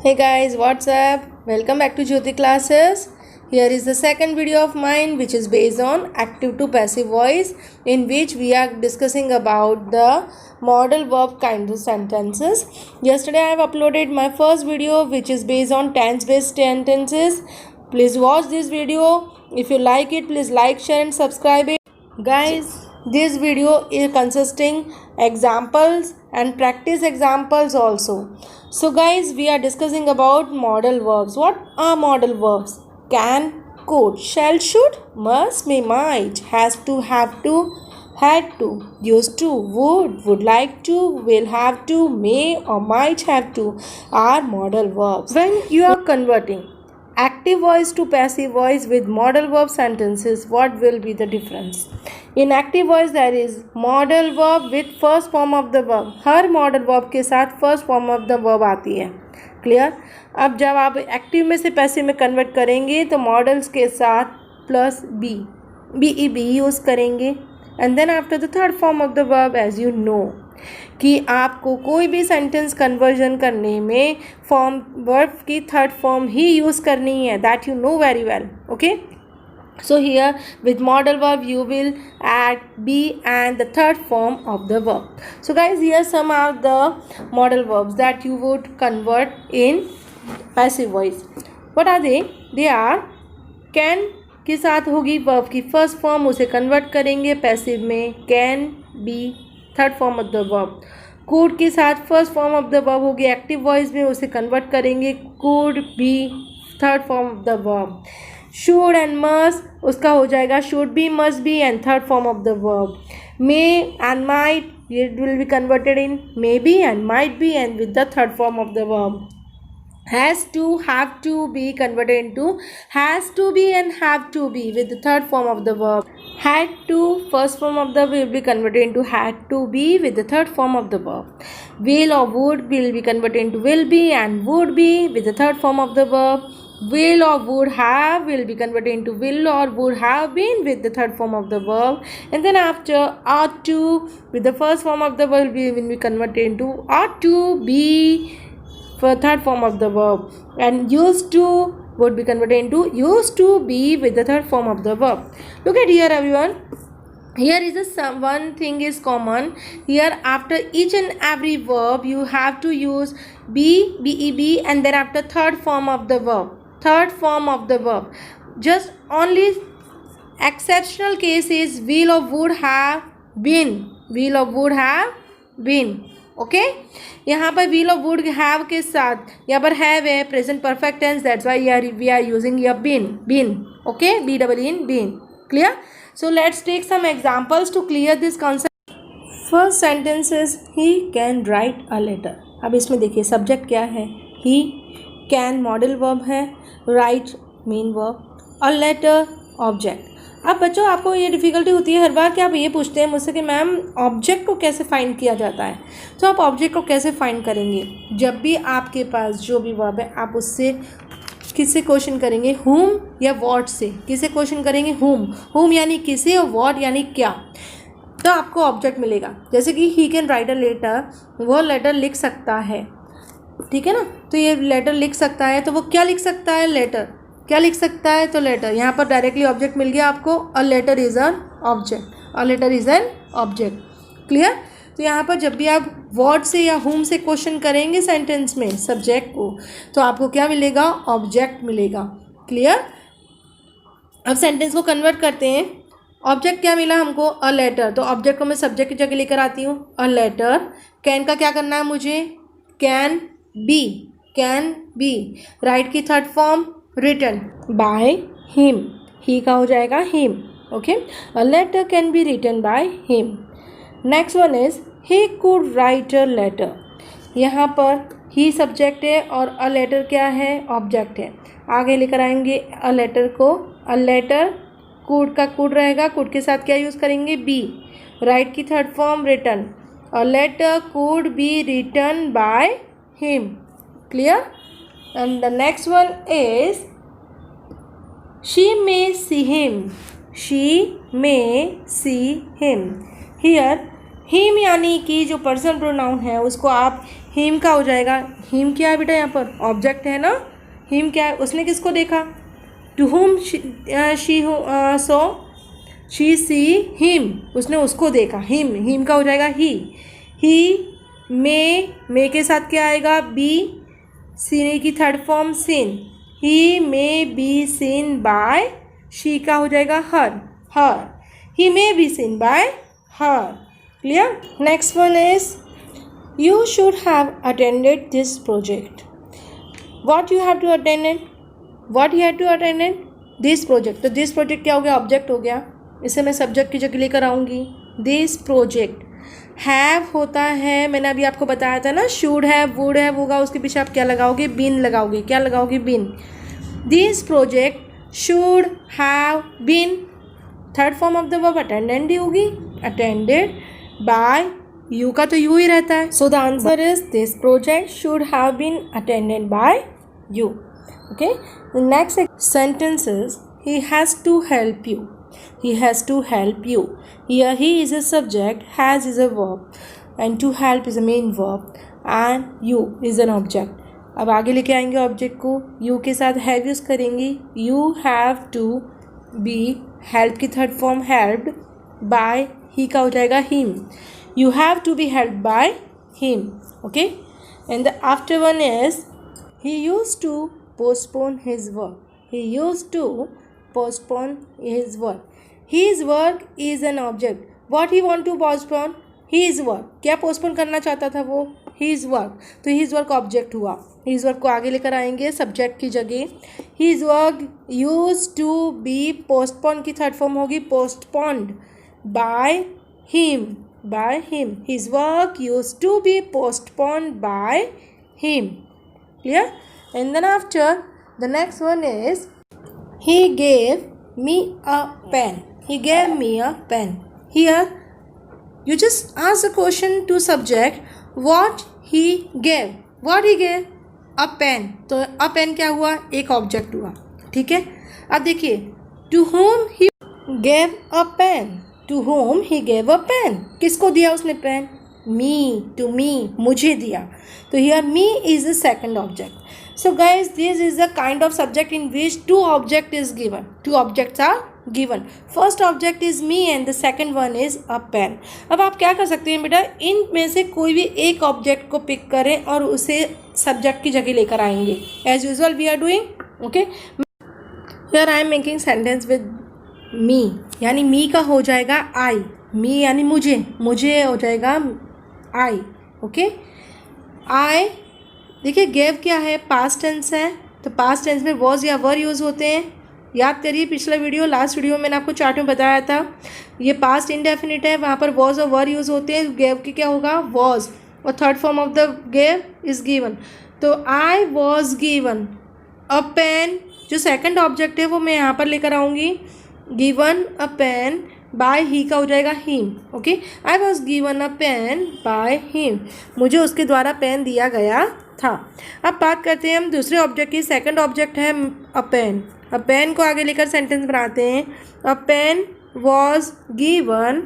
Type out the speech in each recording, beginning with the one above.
Hey guys, what's up? Welcome back to Jyoti classes. Here is the second video of mine which is based on active to passive voice, in which we are discussing about the modal verb kind of sentences. Yesterday I have uploaded my first video which is based on tense based sentences. Please watch this video. If you like it, please like, share and subscribe it. Guys, this video is consisting examples and practice examples also. So guys, we are discussing about modal verbs. What are modal verbs? Can, could, shall, should, must, may, might, has to, have to, had to, used to, would like to, will have to, may or might have to are modal verbs. When you are converting active voice to passive voice with modal verb sentences, what will be the difference? In active voice there is modal verb with first form of the verb. Her modal verb के साथ first form of the verb आती है. Clear? अब जब आप active में से passive में कन्वर्ट करेंगे तो मॉडल्स के साथ प्लस बी यूज़ करेंगे. And then after the third form of the verb, as you know कि आपको कोई भी सेंटेंस कन्वर्जन करने में फॉर्म वर्ब की थर्ड फॉर्म ही यूज़ करनी है. That you know very well. Okay, so here with modal verb you will add be and the third form of the verb. So guys, here some are the modal verbs that you would convert in passive voice. What are they? They are can के साथ होगी verb की first form, उसे convert करेंगे passive में can, be third form of the verb. could के साथ first form of the verb होगी active voice में, उसे convert करेंगे could be third form of the verb. should and must उसका हो जाएगा should be, must be and third form of the verb. may and might it will be converted in may be and might be and with the third form of the verb. has to, have to be converted into has to be and have to be with the third form of the verb. had to first form of the verb will be converted into had to be with the third form of the verb. will or would will be converted into will be and would be with the third form of the verb. will or would have will be converted into will or would have been with the third form of the verb. And then after ought to with the first form of the verb will be converted into ought to be for third form of the verb. And used to would be converted into used to be with the third form of the verb. Look at here everyone. Here is one thing is common. Here after each and every verb you have to use be and then after third form of the verb. Third form of the verb. Just only exceptional case is will or would have been. will or would have been. Okay, यहाँ पर will और would have के साथ यहाँ पर have है present perfect tense, that's why we are using your been. Okay, been. Clear? So let's take some examples to clear this concept. First sentence is he can write a letter. अब इसमें देखिए subject क्या है, he, can modal verb है, right main verb, a letter object. अब बच्चों आपको ये डिफ़िकल्टी होती है हर बार कि आप ये पूछते हैं मुझसे कि मैम ऑब्जेक्ट को कैसे फाइंड किया जाता है. तो आप ऑब्जेक्ट को कैसे फाइंड करेंगे? जब भी आपके पास जो भी वर्ब है आप उससे किससे क्वेश्चन करेंगे, हुम या व्हाट से. किससे क्वेश्चन करेंगे? हुम यानी किसे और व्हाट यानी क्या. तो आपको ऑब्जेक्ट मिलेगा. जैसे कि he can write a letter, वो लेटर लिख सकता है. ठीक है ना, तो ये लेटर लिख सकता है, तो वो क्या लिख सकता है? लेटर. क्या लिख सकता है? तो लेटर. यहाँ पर डायरेक्टली ऑब्जेक्ट मिल गया आपको. A letter is an object. A letter is an object. Clear? तो यहाँ पर जब भी आप व्हाट से या हुम से क्वेश्चन करेंगे सेंटेंस में सब्जेक्ट को, तो आपको क्या मिलेगा? ऑब्जेक्ट मिलेगा. क्लियर? अब सेंटेंस को कन्वर्ट करते हैं. ऑब्जेक्ट क्या मिला हमको? A letter. तो ऑब्जेक्ट को मैं सब्जेक्ट की जगह लेकर आती हूँ, अ लेटर. कैन का क्या करना है मुझे? Can be. राइट की third form written by him. He का हो जाएगा him. Okay, a letter can be written by him. Next one is he could write a letter. यहाँ पर ही सब्जेक्ट है और अ लेटर क्या है? ऑब्जेक्ट है. आगे लेकर आएंगे अ लेटर को. अ लेटर कुड का कुड रहेगा, कुड के साथ क्या यूज़ करेंगे? बी. राइट की third form written. A letter could be written by him. Clear? And the next one is she may see him. She may see him. Here him यानी कि जो person pronoun है उसको आप him का हो जाएगा, हिम क्या है बेटा यहाँ पर ऑब्जेक्ट है ना, हिम क्या है, उसने किसको देखा, to whom she saw, she see him, उसने उसको देखा, हिम का हो जाएगा ही मे के साथ क्या आएगा, बी, सीने की third form seen, he may be seen by, she का हो जाएगा her, he may be seen by her, clear. Next one is you should have attended this project. What you have to attend? What you have to attend? This project. तो this project क्या हो गया, object हो गया, इसे मैं subject की जगह लेकर आऊँगी। this project have होता है, मैंने अभी आपको बताया था ना, should have, would have होगा, उसके पीछे आप क्या लगाओगे, been लगाओगे, क्या लगाओगे, been। this project should have been, third form of the verb attendant ही होगी, अटेंडेड बाय, यू का तो यू ही रहता है, so the answer is this project should have been attended by you. Okay, next sentence is he has to help you, he has to help you, here he is a subject, has is a verb and to help is a main verb and you is an object। अब आगे लेके आएंगे object को, you के साथ have use करेंगे, you have to be, help की third form helped by, he का हो जाएगा him, you have to be helped by him। okay, and the after one is he used to postpone his work, he used to postpone his work, his work is an object, what he want to postpone, his work, क्या postpone करना चाहता था वो, his work, तो his work object हुआ, his work को आगे लेकर आएंगे subject की जगह, his work used to be postponed की थर्ड फॉर्म होगी postponed by him, his work used to be postponed by him, clear। and then after the next one is he gave me a pen, he gave me a pen, here you just ask the question to subject what he gave, a pen, तो a pen क्या हुआ, एक object हुआ, ठीक है। अब देखिए to whom he gave a pen, to whom he gave a pen, किसको दिया उसने पेन, me, to me, मुझे दिया, तो here me is the second object। so guys this is the kind of subject in which two object is given, two objects are given, first object is me and the second one is a pen। अब आप क्या कर सकते हैं बेटा, इन में से कोई भी एक ऑब्जेक्ट को पिक करें और उसे सब्जेक्ट की जगह लेकर आएंगे, as usual we are doing. Okay, here I am making sentence with me, यानी मी का हो जाएगा आई, मी यानी मुझे हो जाएगा आई। ओके, आई, देखिए गेव क्या है, पास्ट टेंस है, तो पास्ट टेंस में वॉज या वर यूज़ होते हैं, याद करिए पिछला वीडियो, लास्ट वीडियो में मैंने आपको चार्ट में बताया था, ये पास्ट इंडेफिनिट है, वहाँ पर वॉज और वर यूज़ होते हैं, गेव की क्या होगा, वॉज, और third form of the gave is given, तो I was given a pen, जो सेकंड ऑब्जेक्ट है वो मैं यहाँ पर लेकर आऊँगी, given a pen by he का हो जाएगा him. Okay, I was given a pen by him, मुझे उसके द्वारा पेन दिया गया था। अब बात करते हैं हम दूसरे ऑब्जेक्ट की, सेकंड ऑब्जेक्ट है अ पेन, अ पेन को आगे लेकर सेंटेंस बनाते हैं, अ पेन वॉज गिवन,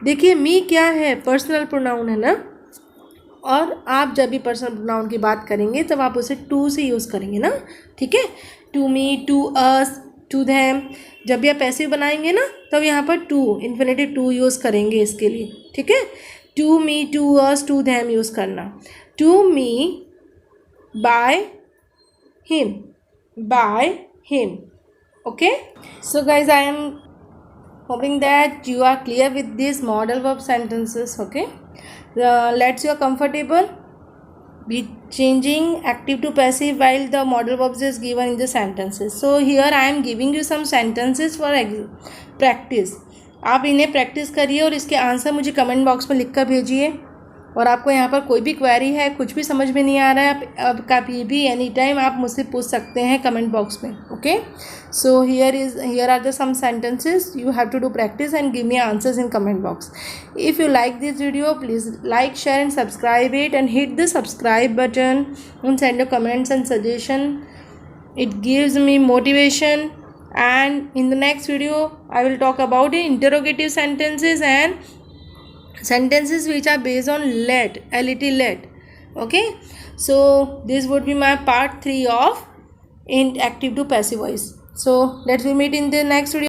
देखिए मी क्या है, पर्सनल प्रोनाउन है ना, और आप जब भी पर्सनल प्रोनाउन की बात करेंगे तब आप उसे टू से यूज़ करेंगे ना, ठीक है, to me, to us, to them, जब भी आप पैसिव बनाएंगे ना तब यहाँ पर टू, इन्फिनेटिव टू यूज़ करेंगे इसके लिए, ठीक है, to me, to us, to them use करना, to me by him. Okay, so guys I am hoping that you are clear with these modal verb sentences। okay, let's you are comfortable be changing active to passive while the modal verbs is given in the sentences। so here I am giving you some sentences for practice, आप इन्हें practice करिए और इसके answer मुझे comment box में लिख कर भेजिए, और आपको यहाँ पर कोई भी क्वेरी है, कुछ भी समझ में नहीं आ रहा है, अब कभी भी एनी टाइम आप मुझसे पूछ सकते हैं कमेंट बॉक्स में। Okay, so here are the some sentences, you have to do practice and give me answers in comment box. If you like this video please like, share and subscribe it and hit the subscribe button and send your comments and suggestion, it gives me motivation। and in the next video I will talk about the interrogative sentences and sentences which are based on let, let, Okay, so this would be my part 3 of in active to passive voice. So let's we meet in the next video.